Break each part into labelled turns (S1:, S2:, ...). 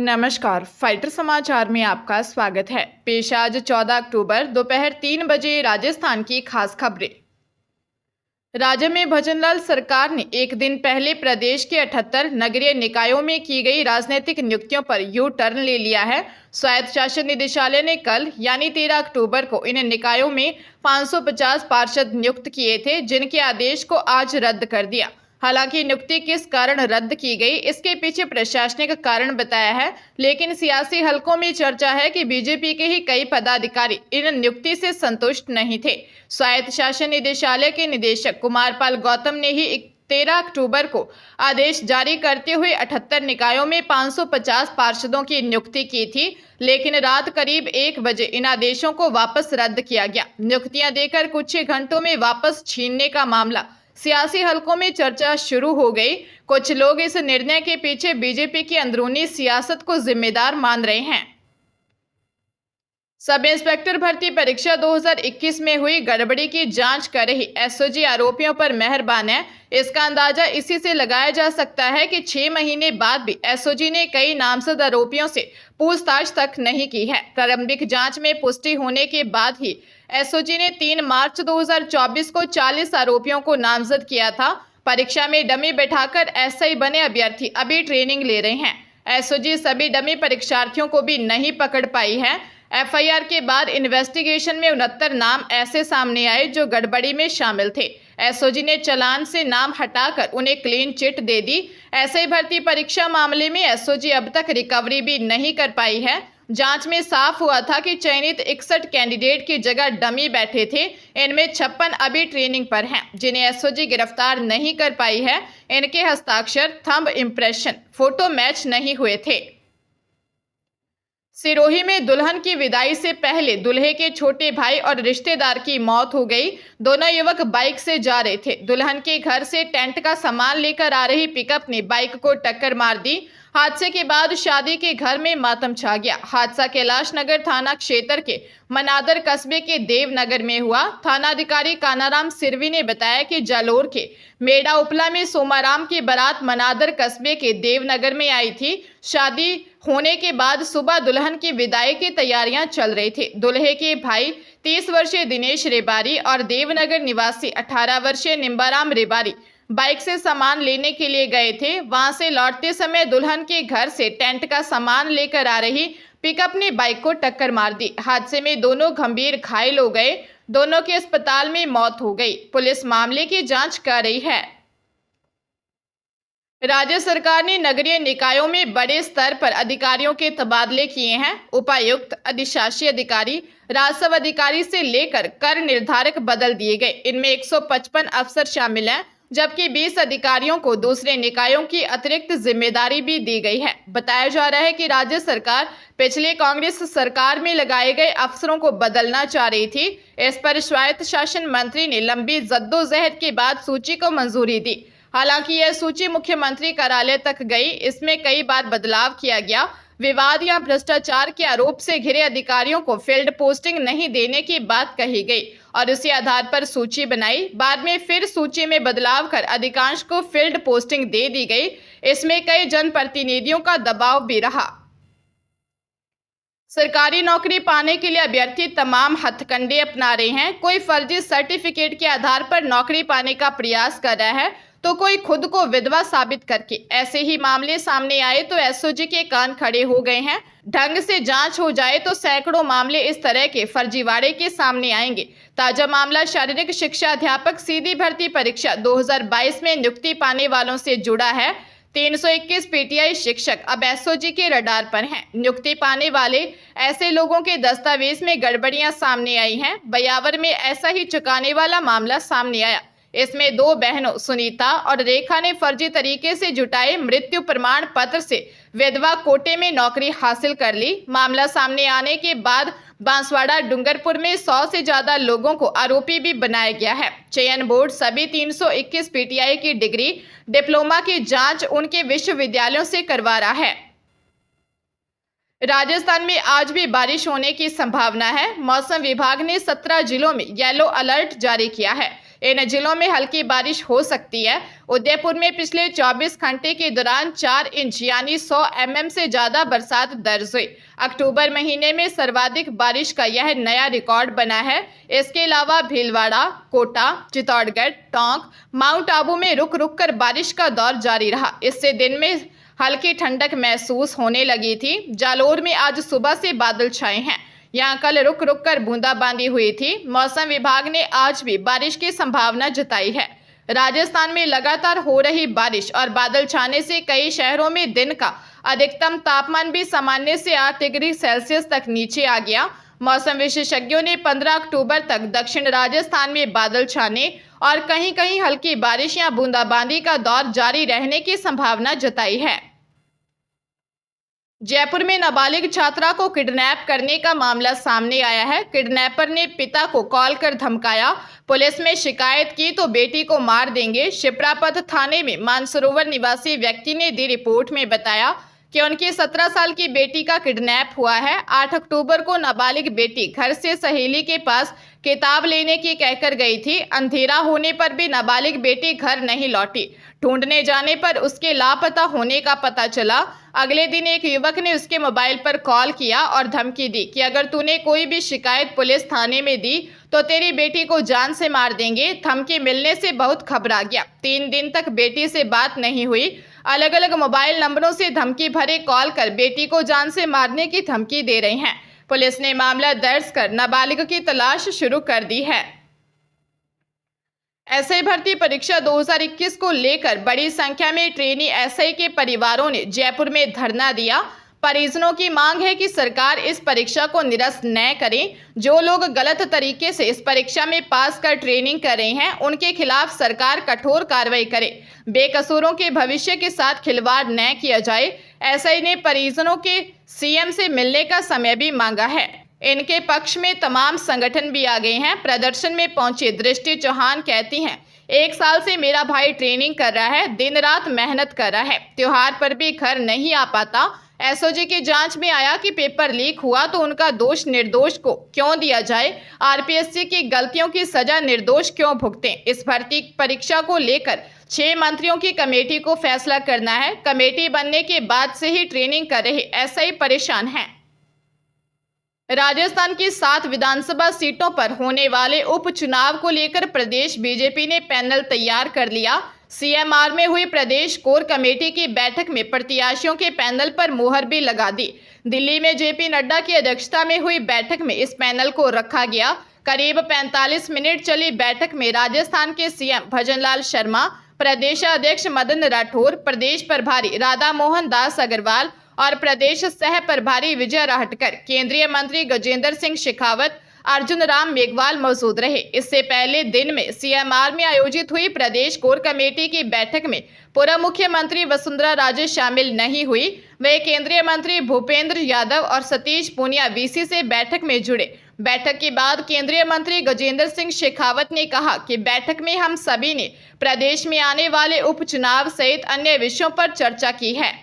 S1: नमस्कार, फाइटर समाचार में आपका स्वागत है। पेश आज 14 अक्टूबर दोपहर 3 बजे राजस्थान की खास खबरें। राज्य में भजनलाल सरकार ने एक दिन पहले प्रदेश के 78 नगरीय निकायों में की गई राजनीतिक नियुक्तियों पर यू टर्न ले लिया है। स्वायत्त शासन निदेशालय ने कल यानी 13 अक्टूबर को इन निकायों में 550 पार्षद नियुक्त किए थे, जिनके आदेश को आज रद्द कर दिया। हालांकि नियुक्ति किस कारण रद्द की गई, इसके पीछे प्रशासनिक कारण बताया है, लेकिन सियासी हलकों में चर्चा है कि बीजेपी के ही कई पदाधिकारी इन नियुक्ति से संतुष्ट नहीं थे। स्वायत्त शासन निदेशालय के निदेशक कुमारपाल गौतम ने ही 13 अक्टूबर को आदेश जारी करते हुए 78 निकायों में 550 पार्षदों की नियुक्ति की थी, लेकिन रात करीब 1 बजे इन आदेशों को वापस रद्द किया गया। नियुक्तियां देकर कुछ ही घंटों में वापस छीनने का मामला सियासी हलकों में चर्चा शुरू हो गई। कुछ लोग इस निर्णय के पीछे बीजेपी की अंदरूनी सियासत को जिम्मेदार मान रहे हैं। सब इंस्पेक्टर भर्ती परीक्षा 2021 में हुई गड़बड़ी की जांच कर रही एसओजी आरोपियों पर मेहरबान है। इसका अंदाजा इसी से लगाया जा सकता है कि 6 महीने बाद भी एसओजी ने कई नामजद आरोपियों से पूछताछ तक नहीं की है। प्रारंभिक जांच में पुष्टि होने के बाद ही एसओजी ने 3 मार्च 2024 को 40 आरोपियों को नामजद किया था। परीक्षा में डमी बैठाकर एसआई बने अभ्यर्थी अभी ट्रेनिंग ले रहे हैं। एसओजी सभी डमी परीक्षार्थियों को भी नहीं पकड़ पाई है। एफआईआर के बाद इन्वेस्टिगेशन में 69 नाम ऐसे सामने आए जो गड़बड़ी में शामिल थे। एसओजी ने चालान से नाम हटाकर उन्हें क्लीन चिट दे दी। ऐसे भर्ती परीक्षा मामले में एसओजी अब तक रिकवरी भी नहीं कर पाई है। जांच में साफ हुआ था कि चयनित 61 कैंडिडेट की जगह डमी बैठे थे। इनमें 56 अभी ट्रेनिंग पर हैं, जिन्हें एसओजी गिरफ्तार नहीं कर पाई है। इनके हस्ताक्षर, थंब इम्प्रेशन, फोटो मैच नहीं हुए थे। सिरोही में दुल्हन की विदाई से पहले दूल्हे के छोटे भाई और रिश्तेदार की मौत हो गई। दोनों युवक बाइक से जा रहे थे। दुल्हन के घर से टेंट का सामान लेकर आ रही पिकअप ने बाइक को टक्कर मार दी। हादसे के बाद शादी के घर में मातम छा गया। हादसा कैलाश नगर थाना क्षेत्र के मनादर कस्बे के देवनगर में हुआ। थानाधिकारी कानाराम सिरवी ने बताया कि जालोर के मेड़ा उपला में सोमाराम की बारात मनादर कस्बे के देवनगर में आई थी। शादी होने के बाद सुबह दुल्हन की विदाई की तैयारियां चल रही थी। दूल्हे के भाई 30 वर्षीय दिनेश रेबारी और देवनगर निवासी 18 वर्षीय निम्बाराम रेबारी बाइक से सामान लेने के लिए गए थे। वहां से लौटते समय दुल्हन के घर से टेंट का सामान लेकर आ रही पिकअप ने बाइक को टक्कर मार दी। हादसे में दोनों गंभीर घायल हो गए। दोनों की अस्पताल में मौत हो गई। पुलिस मामले की जांच कर रही है। राज्य सरकार ने नगरीय निकायों में बड़े स्तर पर अधिकारियों के तबादले किए हैं। उपायुक्त, अधिशासी अधिकारी, राजस्व अधिकारी से लेकर कर निर्धारक बदल दिए गए। इनमें 155 अफसर शामिल हैं, जबकि 20 अधिकारियों को दूसरे निकायों की अतिरिक्त जिम्मेदारी भी दी गई है। बताया जा रहा है कि राज्य सरकार पिछले कांग्रेस सरकार में लगाए गए अफसरों को बदलना चाह रही थी। इस पर स्वायत्त शासन मंत्री ने लंबी जद्दोजहद के बाद सूची को मंजूरी दी। हालांकि यह सूची मुख्यमंत्री कार्यालय तक गई। इसमें कई बार बदलाव किया गया। विवाद या भ्रष्टाचार के आरोप से घिरे अधिकारियों को फील्ड पोस्टिंग नहीं देने की बात कही गई और उसी आधार पर सूची बनाई। बाद में फिर सूची में बदलाव कर अधिकांश को फील्ड पोस्टिंग दे दी गई। इसमें कई जनप्रतिनिधियों का दबाव भी रहा। सरकारी नौकरी पाने के लिए अभ्यर्थी तमाम हथकंडे अपना रहे हैं। कोई फर्जी सर्टिफिकेट के आधार पर नौकरी पाने का प्रयास कर रहा है, तो कोई खुद को विधवा साबित करके। ऐसे ही मामले सामने आए तो एसओजी के कान खड़े हो गए हैं। ढंग से जांच हो जाए तो सैकड़ों मामले इस तरह के फर्जीवाड़े के सामने आएंगे। ताजा मामला शारीरिक शिक्षा अध्यापक सीधी भर्ती परीक्षा 2022 में नियुक्ति पाने वालों से जुड़ा है। 321 पीटीआई शिक्षक अब एसओजी के रडार पर हैं। नियुक्ति पाने वाले ऐसे लोगों के दस्तावेज में गड़बड़ियां सामने आई हैं। बयावर में ऐसा ही चौंकाने वाला मामला सामने आया। इसमें 2 बहनों सुनीता और रेखा ने फर्जी तरीके से जुटाए मृत्यु प्रमाण पत्र से विधवा कोटे में नौकरी हासिल कर ली। मामला सामने आने के बाद बांसवाड़ा डूंगरपुर में 100 से ज्यादा लोगों को आरोपी भी बनाया गया है। चयन बोर्ड सभी 321 पीटीआई की डिग्री, डिप्लोमा की जांच उनके विश्वविद्यालयों से करवा रहा है। राजस्थान में आज भी बारिश होने की संभावना है। मौसम विभाग ने 17 जिलों में येलो अलर्ट जारी किया है। इन जिलों में हल्की बारिश हो सकती है। उदयपुर में पिछले 24 घंटे के दौरान 4 इंच यानी 100 mm से ज्यादा बरसात दर्ज हुई। अक्टूबर महीने में सर्वाधिक बारिश का यह नया रिकॉर्ड बना है। इसके अलावा भीलवाड़ा, कोटा, चित्तौड़गढ़, टोंक, माउंट आबू में रुक रुक कर बारिश का दौर जारी रहा। इससे दिन में हल्की ठंडक महसूस होने लगी थी। जालोर में आज सुबह से बादल छाए हैं। यहां कल रुक रुक कर बूंदाबांदी हुई थी। मौसम विभाग ने आज भी बारिश की संभावना जताई है। राजस्थान में लगातार हो रही बारिश और बादल छाने से कई शहरों में दिन का अधिकतम तापमान भी सामान्य से 8 डिग्री सेल्सियस तक नीचे आ गया। मौसम विशेषज्ञों ने 15 अक्टूबर तक दक्षिण राजस्थान में बादल छाने और कहीं कहीं हल्की बारिश या बूंदाबांदी का दौर जारी रहने की संभावना जताई है। जयपुर में नाबालिग छात्रा को किडनैप करने का मामला सामने आया है। किडनैपर ने पिता को कॉल कर धमकाया, पुलिस में शिकायत की तो बेटी को मार देंगे। शिप्रापथ थाने में मानसरोवर निवासी व्यक्ति ने दी रिपोर्ट में बताया कि उनकी 17 साल की बेटी का किडनैप हुआ है। 8 अक्टूबर को नाबालिग बेटी घर से सहेली के पास किताब लेने की कहकर गई थी। अंधेरा होने पर भी नाबालिग बेटी घर नहीं लौटी। ढूंढने जाने पर उसके लापता होने का पता चला। अगले दिन एक युवक ने उसके मोबाइल पर कॉल किया और धमकी दी कि अगर तूने कोई भी शिकायत पुलिस थाने में दी तो तेरी बेटी को जान से मार देंगे। धमकी मिलने से बहुत घबरा गया। 3 दिन तक बेटी से बात नहीं हुई। अलग अलग मोबाइल नंबरों से धमकी भरे कॉल कर बेटी को जान से मारने की धमकी दे रहे हैं। पुलिस ने मामला दर्ज कर नाबालिग की तलाश शुरू कर दी है। एसआई भर्ती परीक्षा 2021 को लेकर बड़ी संख्या में ट्रेनी एसआई के परिवारों ने जयपुर में धरना दिया। परिजनों की मांग है कि सरकार इस परीक्षा को निरस्त न करे। जो लोग गलत तरीके से इस परीक्षा में पास कर ट्रेनिंग कर रहे हैं उनके खिलाफ सरकार कठोर कार्रवाई करे। बेकसूरों के भविष्य के साथ खिलवाड़ न किया जाए। एसआई ने परिजनों के सीएम से मिलने का समय भी मांगा है। इनके पक्ष में तमाम संगठन भी आ गए हैं। प्रदर्शन में पहुंचे दृष्टि चौहान कहती हैं, 1 साल से मेरा भाई ट्रेनिंग कर रहा है, दिन रात मेहनत कर रहा है, त्योहार पर भी घर नहीं आ पाता। एसओजी की जांच में आया कि पेपर लीक हुआ तो उनका दोष निर्दोष को क्यों दिया जाए। आरपीएससी की गलतियों की सजा निर्दोष क्यों भुगतें। इस भर्ती परीक्षा को लेकर 6 मंत्रियों की कमेटी को फैसला करना है। कमेटी बनने के बाद से ही ट्रेनिंग कर रहे एसआई परेशान हैं। राजस्थान की 7 विधानसभा सीटों पर होने वाले उपचुनाव को लेकर प्रदेश बीजेपी ने पैनल तैयार कर लिया। सीएमआर में हुई प्रदेश कोर कमेटी की बैठक में प्रत्याशियों के पैनल पर मुहर भी लगा दी। दिल्ली में जेपी नड्डा की अध्यक्षता में हुई बैठक में इस पैनल को रखा गया। करीब 45 मिनट चली बैठक में राजस्थान के सीएम भजनलाल शर्मा, प्रदेशाध्यक्ष मदन राठौर, प्रदेश प्रभारी राधा मोहन दास अग्रवाल और प्रदेश सह प्रभारी विजय राहटकर, केंद्रीय मंत्री गजेंद्र सिंह शेखावत, अर्जुन राम मेघवाल मौजूद रहे। इससे पहले दिन में सीएमआर में आयोजित हुई प्रदेश कोर कमेटी की बैठक में पूर्व मुख्यमंत्री वसुंधरा राजे शामिल नहीं हुई। वे केंद्रीय मंत्री भूपेंद्र यादव और सतीश पूनिया वीसी से बैठक में जुड़े। बैठक के बाद केंद्रीय मंत्री गजेंद्र सिंह शेखावत ने कहा कि बैठक में हम सभी ने प्रदेश में आने वाले उपचुनाव सहित अन्य विषयों पर चर्चा की है।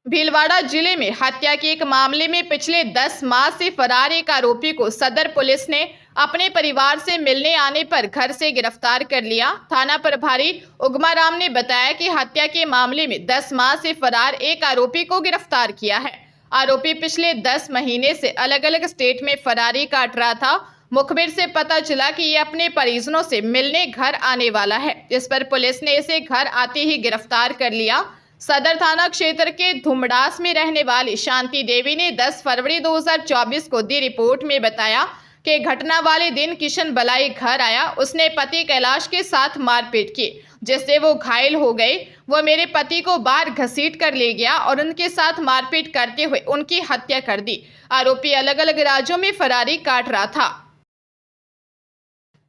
S1: भीलवाड़ा जिले में हत्या के एक मामले में पिछले 10 माह से फरार एक आरोपी को सदर पुलिस ने अपने परिवार से मिलने आने पर घर से गिरफ्तार कर लिया। थाना प्रभारी उगमा राम ने बताया कि हत्या के मामले में 10 माह से फरार एक आरोपी को गिरफ्तार किया है। आरोपी पिछले 10 महीने से अलग अलग स्टेट में फरारी काट रहा था। मुखबिर से पता चला कि ये अपने परिजनों से मिलने घर आने वाला है। इस पर पुलिस ने इसे घर आते ही गिरफ्तार कर लिया। सदर थाना क्षेत्र के धुमडास में रहने वाली शांति देवी ने 10 फरवरी 2024 को दी रिपोर्ट में बताया कि घटना वाले दिन किशन बलाई घर आया। उसने पति कैलाश के साथ मारपीट की, जिससे वो घायल हो गए। वो मेरे पति को बाहर घसीट कर ले गया और उनके साथ मारपीट करते हुए उनकी हत्या कर दी। आरोपी अलग अलग राज्यों में फरारी काट रहा था।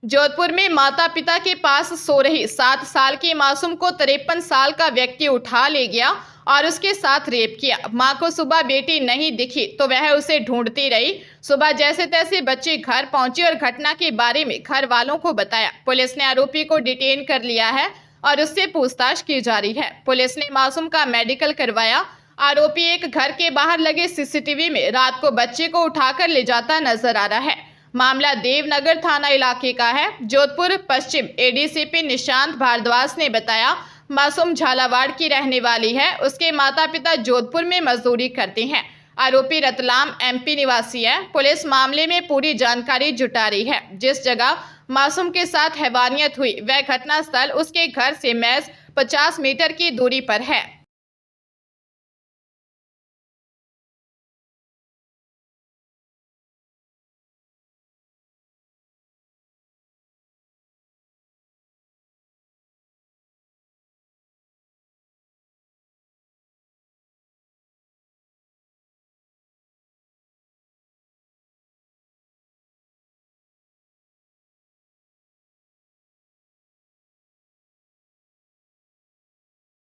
S1: जोधपुर में माता पिता के पास सो रही 7 साल की मासूम को 53 साल का व्यक्ति उठा ले गया और उसके साथ रेप किया। मां को सुबह बेटी नहीं दिखी तो वह उसे ढूंढती रही। सुबह जैसे तैसे बच्ची घर पहुंची और घटना के बारे में घर वालों को बताया। पुलिस ने आरोपी को डिटेन कर लिया है और उससे पूछताछ की जा रही है। पुलिस ने मासूम का मेडिकल करवाया। आरोपी एक घर के बाहर लगे सीसीटीवी में रात को बच्चे को उठाकर ले जाता नजर आ रहा है। मामला देवनगर थाना इलाके का है। जोधपुर पश्चिम एडीसीपी निशांत भारद्वाज ने बताया, मासूम झालावाड़ की रहने वाली है। उसके माता पिता जोधपुर में मजदूरी करते हैं। आरोपी रतलाम एमपी निवासी है। पुलिस मामले में पूरी जानकारी जुटा रही है। जिस जगह मासूम के साथ हैवानियत हुई वह घटनास्थल उसके घर से महज 50 मीटर की दूरी पर है।